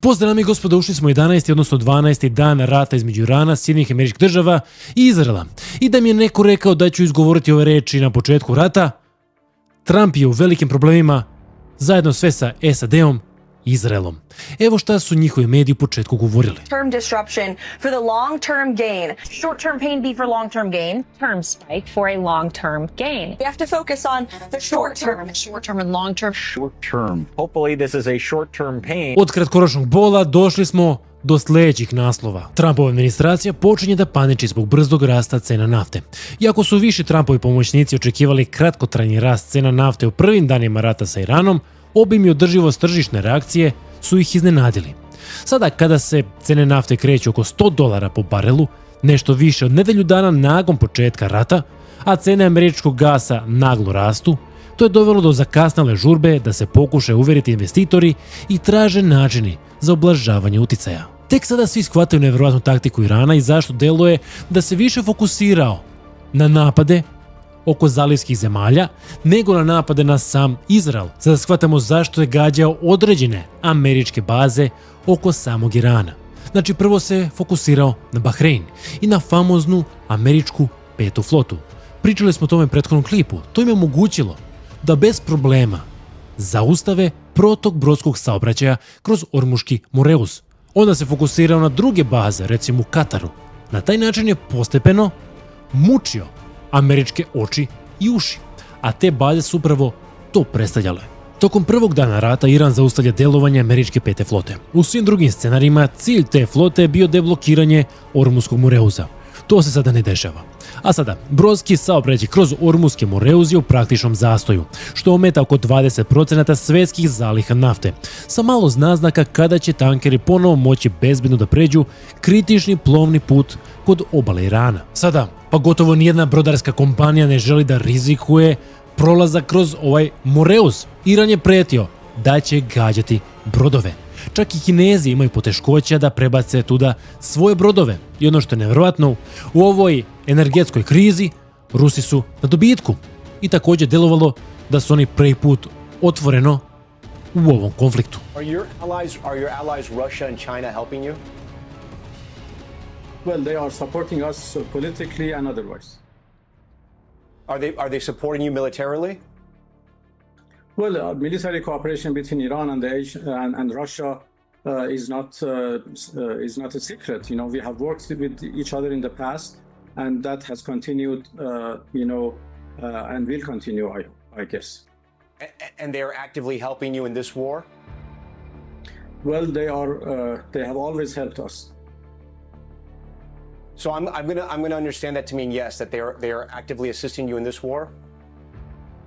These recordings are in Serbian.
Pozdrav dame i gospodo, ušli smo 11. odnosno 12. dan rata između Irana, Sjedinjenih Američkih Država i Izraela. I da mi je neko rekao da ću izgovoriti ove reči na početku rata, Trump je u velikim problemima, zajedno sve sa SAD-om i Izraelom. Evo šta su njihovi mediji u početku govorili. Term disruption for the long-term gain. Short-term pain be for long-term gain. Term spike for a long-term gain. We have to focus on the short-term and long-term. Short-term. Hopefully this is a short-term pain. Od kratkoročnog bola došli smo do sljedećih naslova. Trumpova administracija počinje da paniči zbog brzog rasta cena nafte. Iako su viši Trumpovi pomoćnici očekivali kratkotrajni rast cena nafte u prvim danima rata sa Iranom, obim i održivost tržišne reakcije su ih iznenadili. Sada kada se cene nafte kreću oko $100 po barelu, nešto više od nedelju dana nakon početka rata, a cene američkog gasa naglo rastu, to je dovelo do zakasnale žurbe da se pokušaju uvjeriti investitori i traže načini za ublažavanje uticaja. Tek sada svi shvataju nevjerojatnu taktiku Irana i zašto deluje da se više fokusirao na napade oko zalivskih zemalja nego na napade na sam Izrael. Sada shvatamo zašto je gađao određene američke baze oko samog Irana. Znači prvo se fokusirao na Bahrein i na famoznu američku petu flotu. Pričali smo o tome u prethodnom klipu. To im je omogućilo da bez problema zaustave protok brodskog saobraćaja kroz Ormuški Moreus. Onda se fokusirao na druge baze, recimo u Kataru. Na taj način je postepeno mučio američke oči i uši, a te baze su upravo to predstavljale. Tokom prvog dana rata Iran zaustavlja delovanje američke pete flote. U svim drugim scenarijima cilj te flote je bio deblokiranje Ormuskog Moreuza. To se sada ne dešava. A sada, brodski saobraćaj kroz Ormuski Moreuz je u praktičnom zastoju, što ometa oko 20% svetskih zaliha nafte, sa malo naznaka kada će tankeri ponovo moći bezbedno da pređu kritični plovni put kod obale Irana. Sada, pa gotovo nijedna brodarska kompanija ne želi da rizikuje prolazak kroz ovaj Moreuz. Iran je pretio da će gađati brodove. Čak i Kinezi imaju poteškoća da prebace tuda svoje brodove. I ono što je nevjerojatno, u ovoj energetskoj krizi Rusi su na dobitku. I također delovalo da su oni prvi put otvoreno u ovom konfliktu. Are your allies Russia and China helping you? Well, they are supporting us politically and otherwise. Are they supporting you militarily? Well, military cooperation between Iran and Russia is not a secret. You know, we have worked with each other in the past, and that has continued. And will continue, I guess. And they are actively helping you in this war? Well, they have always helped us. So I'm gonna understand that to mean yes, that they are actively assisting you in this war.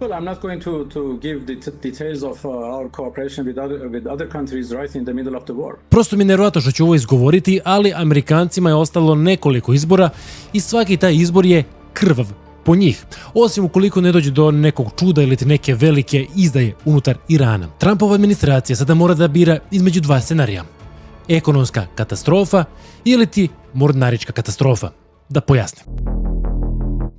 Well, I'm not going to give the details of our cooperation with other countries right in the middle of the war. Prosto mi je nevjerojatno što ću ovo izgovoriti, ali Amerikancima je ostalo nekoliko izbora i svaki taj izbor je krvav po njih. Osim ukoliko ne dođe do nekog čuda ili neke velike izdaje unutar Irana. Trumpova administracija sada mora da bira između dva scenarija. Ekonomska katastrofa ili ti mornarička katastrofa. Da pojasnim.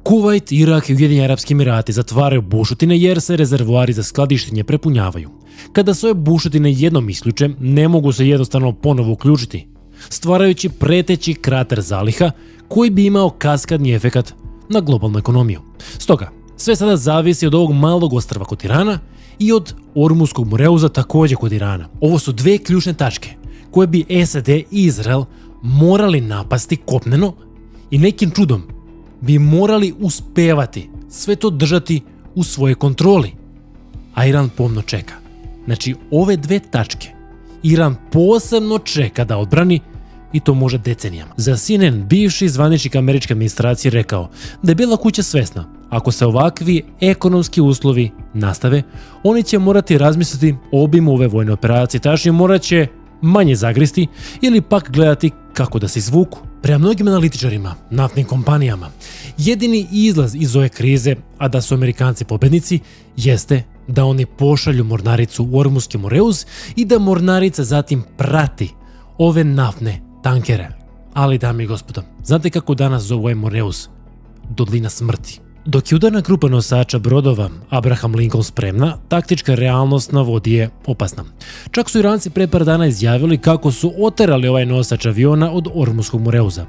Kuvajt, Irak i Ujedinjeni Arapski Emirati zatvaraju bušotine jer se rezervoari za skladištenje prepunjavaju. Kada se ove bušotine jednom isključe, ne mogu se jednostavno ponovo uključiti, stvarajući preteći krater zaliha koji bi imao kaskadni efekat na globalnu ekonomiju. Stoga, sve sada zavisi od ovog malog ostrva kod Irana i od Ormuskog Moreuza također kod Irana. Ovo su dve ključne tačke koje bi SAD i Izrael morali napasti kopneno i nekim čudom bi morali uspevati sve to držati u svojoj kontroli. A Iran pomno čeka. Znači, ove dve tačke Iran posebno čeka da odbrani i to može decenijama. Za CNN bivši zvaničnik američke administracije rekao da je Bijela kuća svesna, ako se ovakvi ekonomski uslovi nastave, oni će morati razmisliti o obimu ove vojne operacije, tačnije morat će manje zagristi ili pak gledati kako da se izvuku. Prema mnogim analitičarima, naftnim kompanijama, jedini izlaz iz ove krize, a da su Amerikanci pobednici, jeste da oni pošalju mornaricu u Ormuski Moreuz i da mornarica zatim prati ove naftne tankere. Ali, dame i gospodo, znate kako danas zove ovaj Moreuz? Dolina smrti. Dok je udarna grupa nosača brodova Abraham Lincoln spremna, taktička realnost na vodi je opasna. Čak su Iranci pre par dana izjavili kako su oterali ovaj nosač aviona od Ormuskog Moreuza.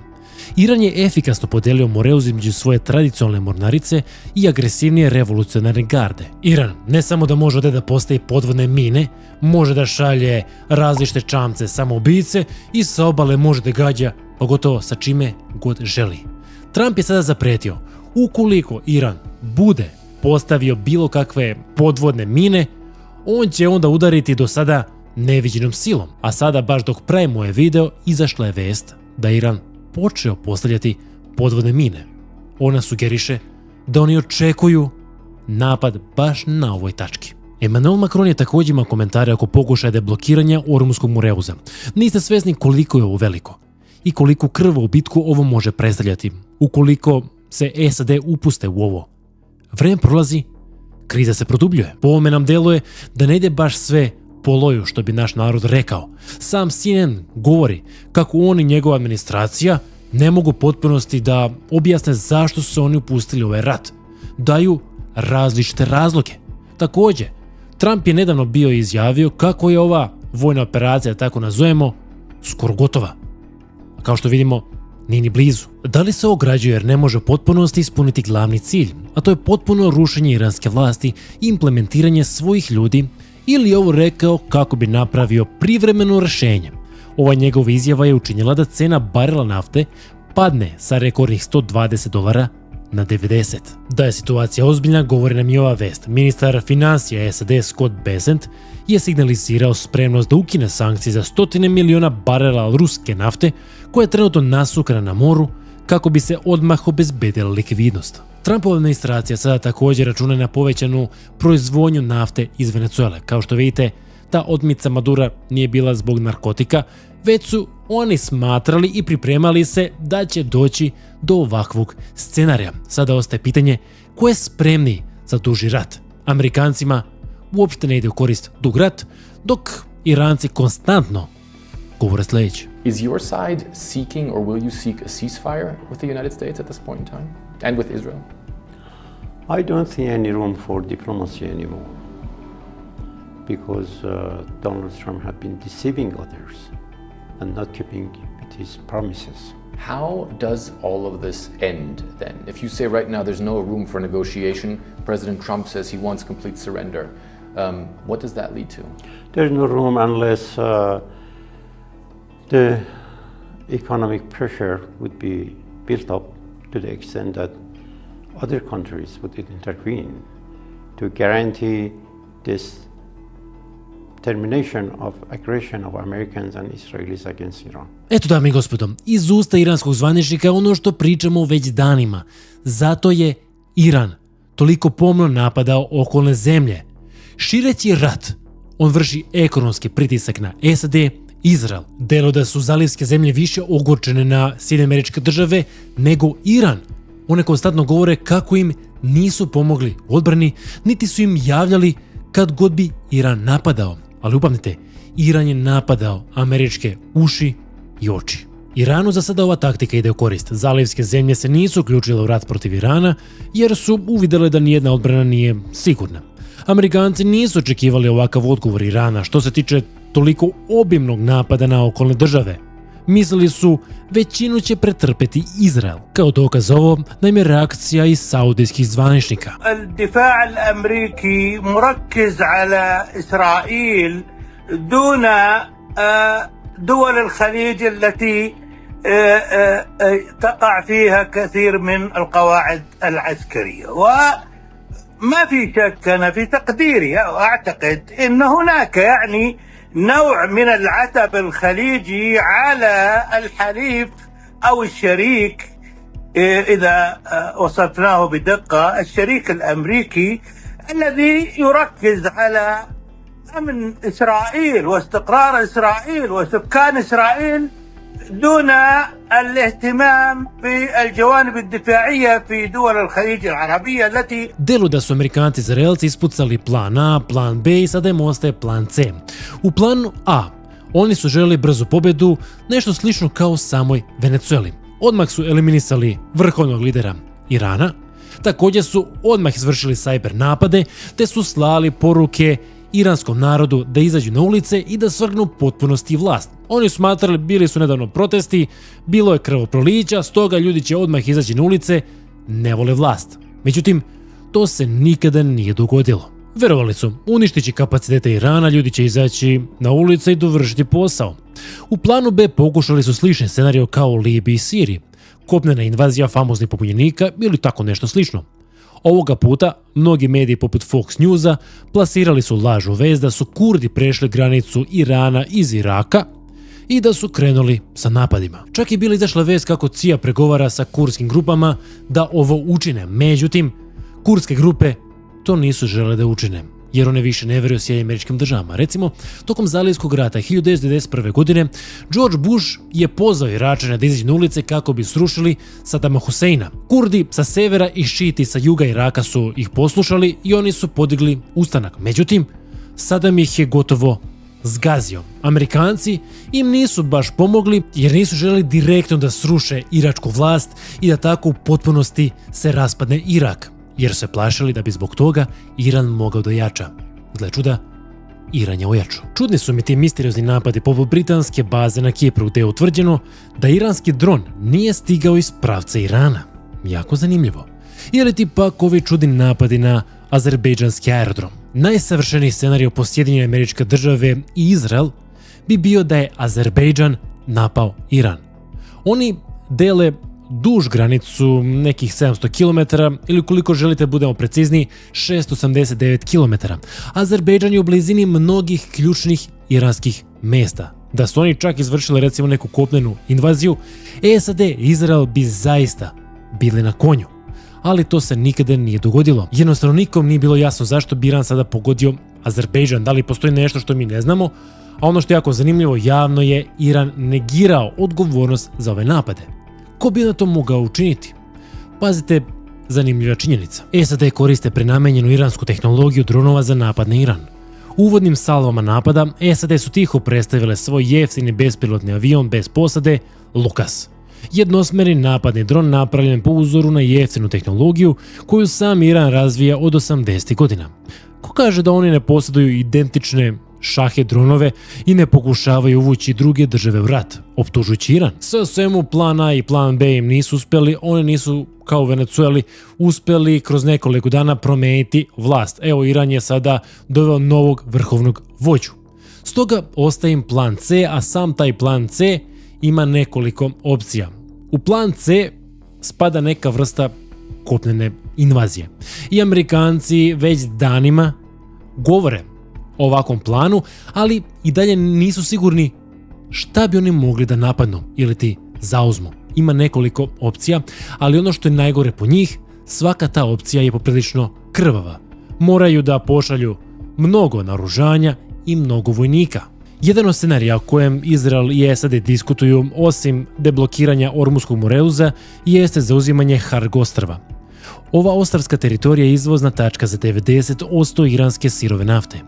Iran je efikasno podelio Moreuz između svoje tradicionalne mornarice i agresivnije revolucionarne garde. Iran ne samo da može ovdje da postavi podvodne mine, može da šalje različite čamce samoubice i sa obale može da gađa pogotovo sa čime god želi. Trump je sada zapretio, ukoliko Iran bude postavio bilo kakve podvodne mine, on će onda udariti do sada neviđenom silom. A sada, baš dok pravimo ovaj video, izašla je vest da Iran počeo postavljati podvodne mine. Ona sugeriše da oni očekuju napad baš na ovoj tački. Emmanuel Macron je također imao komentare oko pokušaja deblokiranja Ormuskog Moreuza. Niste svesni koliko je ovo veliko i koliku krvavu bitku ovo može predstavljati ukoliko se SAD upuste u ovo. Vreme prolazi, kriza se produbljuje. Po ovome nam deluje da ne ide baš sve po loju, što bi naš narod rekao. Sam CNN govori kako on i njegova administracija ne mogu u potpunosti da objasne zašto su se oni upustili u ovaj rat. Daju različite razloge. Također, Trump je nedavno bio izjavio kako je ova vojna operacija, tako nazovemo, skoro gotova. Kao što vidimo, nije ni blizu. Da li se ograđuje jer ne može u potpunosti ispuniti glavni cilj, a to je potpuno rušenje iranske vlasti i implementiranje svojih ljudi, ili je ovo rekao kako bi napravio privremeno rješenje? Ova njegova izjava je učinila da cena barela nafte padne sa rekordnih $120 na 90. Da je situacija ozbiljna govori nam i ova vest. Ministar financija SAD Scott Bessent je signalizirao spremnost da ukine sankcije za 100 miliona barela ruske nafte koja je trenutno nasukana na moru kako bi se odmah obezbedila likvidnost. Trumpova administracija sada također računa na povećanu proizvodnju nafte iz Venezuele. Kao što vidite, ta otmica Madura nije bila zbog narkotika, već su oni smatrali i pripremali se da će doći do ovakvog scenarija. Sada ostaje pitanje ko je spremniji za duži rat. Amerikancima uopšte ne ide u korist dug rat, dok Iranci konstantno govore sljedeće. Is your side seeking or will you seek a ceasefire with the United States at this point in time and with Israel? I don't see any room for diplomacy anymore because Donald Trump has been deceiving others and not keeping with his promises. How does all of this end then? If you say right now there's no room for negotiation, President Trump says he wants complete surrender, what does that lead to? There's no room unless the economic pressure would be built up to the extent that other countries would intervene to guarantee this termination of aggression of Americans and Israelis against Iran. Eto, dame i gospodo, iz usta iranskog zvaničnika ono što pričamo već danima. Zato je Iran toliko pomno napadao okolne zemlje. Šireći rat, on vrši ekonomski pritisak na SAD, Izrael. Delo da su zalivske zemlje više ogorčene na Sjedinjene Američke Države nego Iran. One konstantno govore kako im nisu pomogli u odbrani, niti su im javljali kad god bi Iran napadao. Ali upamtite, Iran je napadao američke uši i oči. Iranu za sada ova taktika ide u korist. Zalivske zemlje se nisu uključile u rat protiv Irana jer su uvidjele da nijedna odbrana nije sigurna. Amerikanci nisu očekivali ovakav odgovor Irana što se tiče toliko obimnog napada na okolne države. Mislili su većinu će pretrpeti Izrael. Kao dokaz ovo, naime reakcija iz saudijskih zvaničnika. الدفاع الأمريكي مركز على إسرائيل دون دول الخليج التي تقع فيها كثير من القواعد العسكرية وما في شك أنا في تقديري وأعتقد أن هناك يعني نوع من العتب الخليجي على الحليف أو الشريك إذا وصفناه بدقة الشريك الأمريكي الذي يركز على أمن إسرائيل واستقرار إسرائيل وسكان إسرائيل دون الاهتمام بالجوانب الدفاعية في دول الخليج العربية التي Delo da su Amerikanci Izraelci ispucali plan A, plan B i sada im ostaje plan C. U planu A oni su želeli brzu pobedu, nešto slično kao samoj Venezueli. Odmah su eliminisali vrhovnog lidera Irana, Također su odmah izvršili cyber napade te su slali poruke iranskom narodu da izađu na ulice i da svrgnu potpunosti vlast. Oni smatrali, bili su nedavno protesti, bilo je krvoprolića, stoga ljudi će odmah izaći na ulice, ne vole vlast. Međutim, to se nikada nije dogodilo. Verovali su, uništit će kapacitete Irana, ljudi će izaći na ulice i dovršiti posao. U planu B pokušali su slični scenario kao u Libiji i Siriji, kopnena invazija famoznih pobunjenika ili tako nešto slično. Ovoga puta, mnogi mediji poput Fox Newsa plasirali su lažnu vest da su Kurdi prešli granicu Irana iz Iraka i da su krenuli sa napadima. Čak je bila izašla vest kako CIA pregovara sa kurdskim grupama da ovo učine. Međutim, kurdske grupe to nisu žele da učine, jer one više ne veruju Sjedinjenim Američkim Državama. Recimo, tokom Zalivskog rata 1991. godine George Bush je pozvao Iračane da izađu na ulice kako bi srušili Sadama Huseina. Kurdi sa severa i šiti sa juga Iraka su ih poslušali i oni su podigli ustanak. Međutim, Sadam ih je gotovo zgazio. Amerikanci im nisu baš pomogli jer nisu želeli direktno da sruše iračku vlast i da tako u potpunosti se raspadne Irak, jer se plašili da bi zbog toga Iran mogao da jača. Gle čuda, Iran je ojačao. Čudni su mi ti misteriozni napadi poput britanske baze na Kipru, gde je utvrđeno da iranski dron nije stigao iz pravca Irana. Jako zanimljivo. Ili ti pak ovi čudni napadi na azerbejdžanski aerodrom. Najsavršeniji scenario po Sjedinjene Američke Države i Izrael bi bio da je Azerbejdžan napao Iran. Oni dele duž granicu nekih 700 km ili koliko želite budemo precizniji 689 km. Azerbejdžan je u blizini mnogih ključnih iranskih mesta. Da su oni čak izvršili recimo neku kopnenu invaziju, SAD i Izrael bi zaista bili na konju. Ali to se nikada nije dogodilo. Jednostavno nikom nije bilo jasno zašto bi Iran sada pogodio Azerbejdžan, da li postoji nešto što mi ne znamo, a ono što je jako zanimljivo, javno je Iran negirao odgovornost za ove napade. Ko bi na to mogao učiniti? Pazite, zanimljiva činjenica. SAD koriste prenamenjenu iransku tehnologiju dronova za napad na Iran. U uvodnim salvama napada, SAD su tiho predstavile svoj jeftini bespilotni avion bez posade, Lukas. Jednosmerni napadni dron napravljen po uzoru na jeftinu tehnologiju koju sam Iran razvija od 80. godina. Ko kaže da oni ne posjeduju identične šahe dronove i ne pokušavaju uvući druge države u rat, optužujući Iran? Sve svemu plan A i plan B im nisu uspjeli, oni nisu kao u Venecueli uspjeli kroz nekoliko dana promeniti vlast. Evo, Iran je sada doveo novog vrhovnog vođu. Stoga ostaje im plan C, a sam taj plan C ima nekoliko opcija. U plan C spada neka vrsta kopnene invazije. I Amerikanci već danima govore o ovakvom planu, ali i dalje nisu sigurni šta bi oni mogli da napadnu ili ti zauzmu. Ima nekoliko opcija, ali ono što je najgore po njih, svaka ta opcija je poprilično krvava. Moraju da pošalju mnogo naoružanja i mnogo vojnika. Jedan od scenarija o kojem Izrael i SAD diskutuju, osim deblokiranja Ormuskog Moreuza, jeste zauzimanje Harg ostrva. Ova ostrvska teritorija je izvozna tačka za 90% iranske sirove nafte.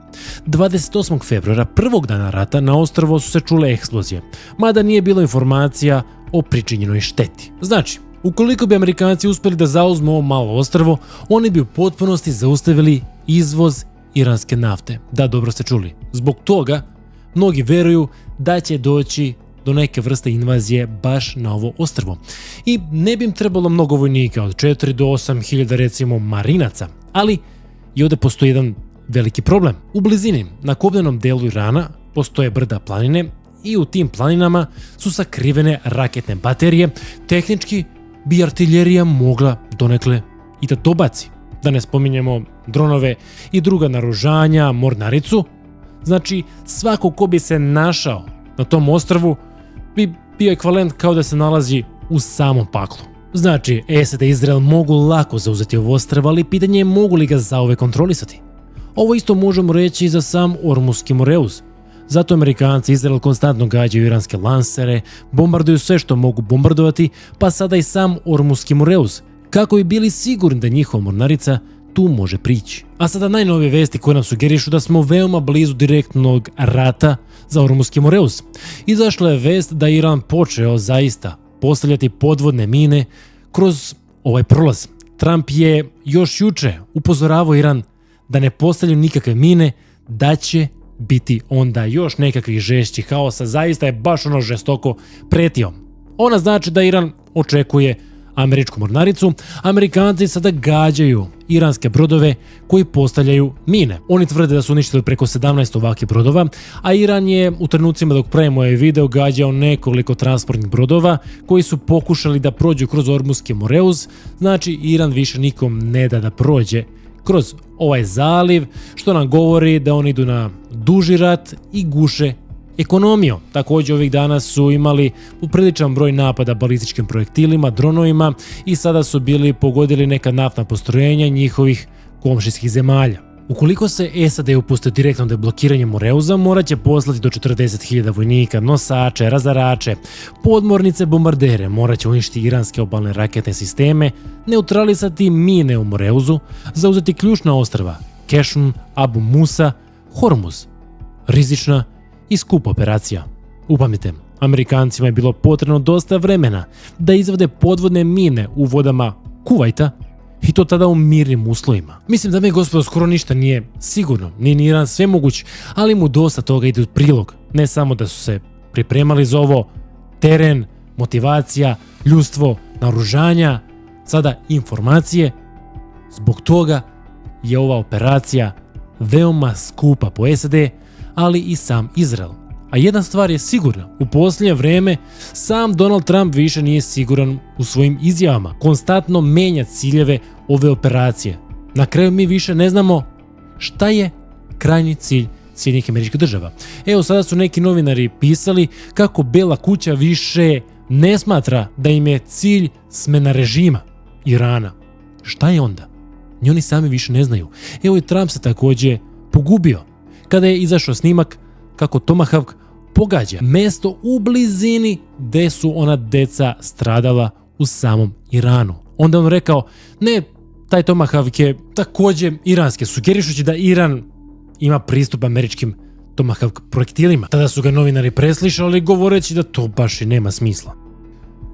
28. februara, prvog dana rata, na ostrvo su se čule eksplozije, mada nije bilo informacija o pričinjenoj šteti. Znači, ukoliko bi Amerikanci uspjeli da zauzmu ovo malo ostrvo, oni bi u potpunosti zaustavili izvoz iranske nafte. Da, dobro ste čuli. Zbog toga, mnogi veruju da će doći do neke vrste invazije baš na ovo ostrvo. I ne bi im trebalo mnogo vojnika, od 4 do 8 hiljada recimo marinaca, ali i ovdje postoji jedan veliki problem. U blizini, na kopnenom delu Irana, postoje brda planine i u tim planinama su sakrivene raketne baterije. Tehnički bi artiljerija mogla donekle i da dobaci. Da ne spominjemo dronove i druga naoružanja, mornaricu. Znači, svako ko bi se našao na tom ostrvu bi bio ekvivalent kao da se nalazi u samom paklu. Znači, SAD i Izrael mogu lako zauzeti ovo ostrvo, ali pitanje je mogu li ga zauvek kontrolisati. Ovo isto možemo reći i za sam Ormuski Moreuz. Zato Amerikanci i Izrael konstantno gađaju iranske lansere, bombarduju sve što mogu bombardovati, pa sada i sam Ormuski Moreuz, kako bi bili sigurni da njihova mornarica tu može prići. A sada najnovije vesti koje nam sugerišu da smo veoma blizu direktnog rata za Ormuski Moreuz. Izašla je vest da Iran počeo zaista postavljati podvodne mine kroz ovaj prolaz. Trump je još juče upozoravao Iran da ne postavljaju nikakve mine, da će biti onda još nekakvih žešćih haosa. Zaista je baš ono žestoko pretio. Ona znači da Iran očekuje američku mornaricu. Amerikanci sada gađaju iranske brodove koji postavljaju mine. Oni tvrde da su uništili preko 17 ovakvih brodova, a Iran je u trenucima dok pravimo ovaj video gađao nekoliko transportnih brodova koji su pokušali da prođu kroz Ormuzski Moreuz. Znači Iran više nikom ne da prođe kroz ovaj zaliv, što nam govori da oni idu na duži rat i guše ekonomiju. Također ovih dana su imali upriličan broj napada balističkim projektilima, dronovima i sada su bili pogodili neka naftna postrojenja njihovih komšijskih zemalja. Ukoliko se SAD upuste direktno deblokiranje Moreuza, morat će poslati do 40.000 vojnika, nosače, razarače, podmornice, bombardere, morat će uništiti iranske obalne raketne sisteme, neutralisati mine u Moreuzu, zauzeti ključna ostrva Kešm, Abu Musa, Hormuz. Rizična i skupa operacija. Upamtite, Amerikancima je bilo potrebno dosta vremena da izvade podvodne mine u vodama Kuvajta i to tada u mirnim uslovima. Mislim da mi, gospodo, skoro ništa nije sigurno, ni Iran svemoguć, ali mu dosta toga ide u prilog. Ne samo da su se pripremali za ovo, teren, motivacija, ljudstvo, naoružanja, sada informacije. Zbog toga je ova operacija veoma skupa po SAD, ali i sam Izrael. A jedna stvar je sigurna, u posljednje vrijeme sam Donald Trump više nije siguran u svojim izjavama, konstantno menja ciljeve ove operacije. Na kraju mi više ne znamo šta je krajnji cilj Sjedinjenih Američkih Država. Evo sada su neki novinari pisali kako Bela kuća više ne smatra da im je cilj smena režima Irana. Šta je onda? Ni oni sami više ne znaju. Evo i Trump se također pogubio kada je izašao snimak kako Tomahawk pogađa mesto u blizini gde su ona deca stradala u samom Iranu. Onda on rekao, ne, taj Tomahawk je također iranski, sugerišući da Iran ima pristup američkim Tomahawk projektilima. Tada su ga novinari preslišali govoreći da to baš i nema smisla.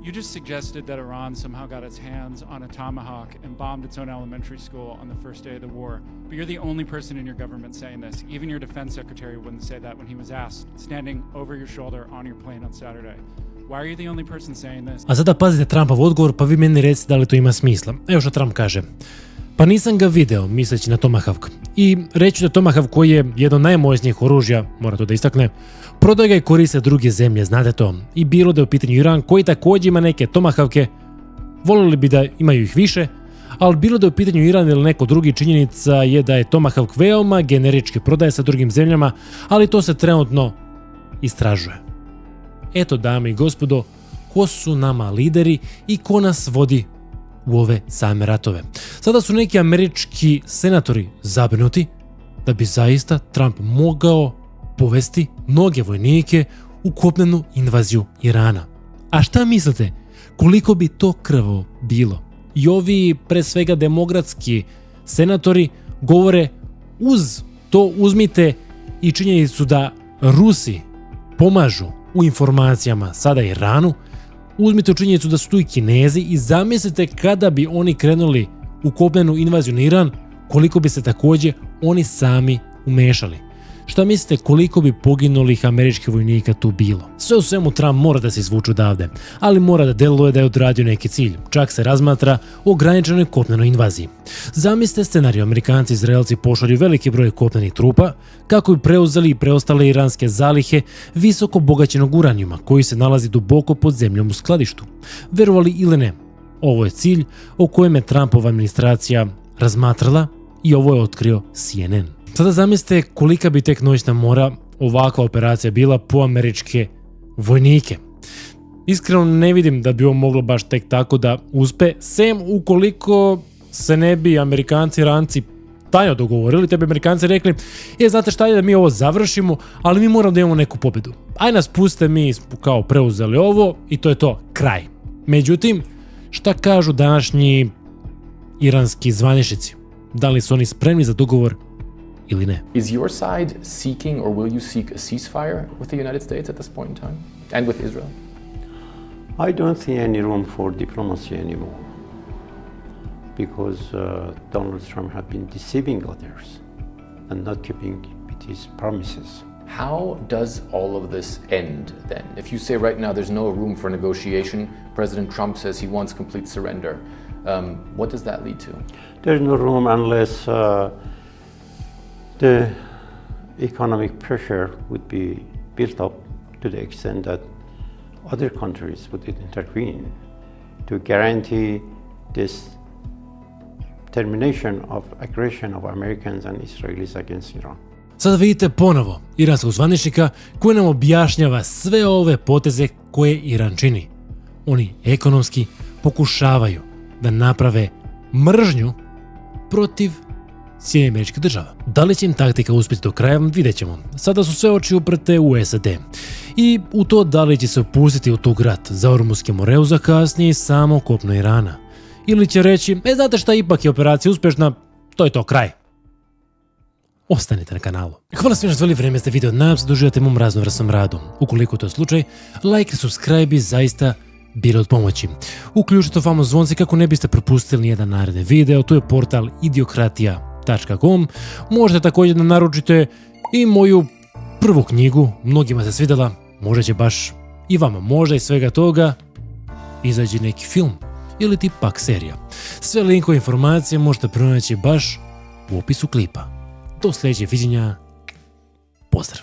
You just suggested that Iran somehow got its hands on a tomahawk and bombed its own elementary school on the first day of the war. But you're the only person in your government saying this. Even your defense secretary wouldn't say that when he was asked, standing over your shoulder on your plane on Saturday. Why are you the only person saying this? A sada pazite Trumpov odgovor, pa vi meni recite da li to ima smisla. Evo što Trump kaže. Pa nisam ga video misleći na Tomahawk. I reći da Tomahawk, koji je jedno od najmoćnijih oružja, mora to da istakne, prodaje ga i koriste druge zemlje, znate to. I bilo da je u pitanju Iran, koji također ima neke Tomahawke, voljeli bi da imaju ih više, ali bilo da je u pitanju Iran ili neko drugi, činjenica je da je Tomahawk veoma generički prodaje sa drugim zemljama, ali to se trenutno istražuje. Eto, dame i gospodo, ko su nama lideri i ko nas vodi u ove same ratove. Sada su neki američki senatori zabrinuti da bi zaista Trump mogao povesti mnoge vojnike u kopnenu invaziju Irana. A šta mislite, koliko bi to krvavo bilo? I ovi, pre svega demokratski senatori, govore uz to uzmite i činjenicu da Rusi pomažu u informacijama sada Iranu, uzmite u činjenicu da su tu i Kinezi i zamislite kada bi oni krenuli u kopnenu invaziju na Iran, koliko bi se također oni sami umešali. Šta mislite koliko bi poginulih američkih vojnika tu bilo? Sve u svemu Trump mora da se izvuče odavde, ali mora da deluje da je odradio neki cilj. Čak se razmatra o ograničenoj kopnenoj invaziji. Zamislite scenarij, Amerikanci i Izraelci pošalju veliki broj kopnenih trupa kako bi preuzeli i preostale iranske zalihe visoko bogaćenog uranijuma koji se nalazi duboko pod zemljom u skladištu. Verovali ili ne, ovo je cilj o kojem je Trumpova administracija razmatrala i ovo je otkrio CNN. Sada zamislite kolika bi tek noćna mora ovakva operacija bila po američke vojnike. Iskreno ne vidim da bi ovo moglo baš tek tako da uspe, sem ukoliko se ne bi Amerikanci i Iranci tajno dogovorili, te bi Amerikanci rekli, znate šta je da mi ovo završimo, ali mi moramo da imamo neku pobedu. Aj nas puste, mi kao preuzeli ovo i to je to, kraj. Međutim, šta kažu današnji iranski zvaničnici? Da li su oni spremni za dogovor ili ne? Is your side seeking or will you seek a ceasefire with the United States at this point in time? And with Israel? I don't see any room for diplomacy anymore. because Donald Trump had been deceiving others and not keeping with his promises. How does all of this end then? If you say right now there's no room for negotiation, President Trump says he wants complete surrender. What does that lead to? There's no room unless the economic pressure would be built up to the extent that other countries would intervene to guarantee this termination of aggression of Americans and Israelis against Iran. Sada vidite ponovo iranskog zvaničnika koji nam objašnjava sve ove poteze koje Iran čini. Oni ekonomski pokušavaju da naprave mržnju protiv Sjedinjenih Američkih Država. Da li će im taktika uspjeti do kraja, vidjet ćemo. Sada su sve oči uprte u SAD. I u to da li će se upustiti u tog rat za Ormuski Moreu za kasnije samo kopno Irana. Ili će reći, znate šta, ipak je operacija uspješna, to je to, kraj. Ostanite na kanalu. Hvala svima što ste vrijeme ste video, nadam se da uživate mom raznovrsnom radu. Ukoliko je to slučaj, like i subscribe bi zaista bili od pomoći. Uključite famozno zvonce kako ne biste propustili nijedan naredni video, tu je portal idiokratija.com. Možete također da naručite i moju prvu knjigu, mnogima se svidjela, možda će baš i vama, možda iz svega toga izađe neki film ili ti pak serija. Sve linkove i informacije možete pronaći baš u opisu klipa. Do sljedećeg viđenja, pozdrav!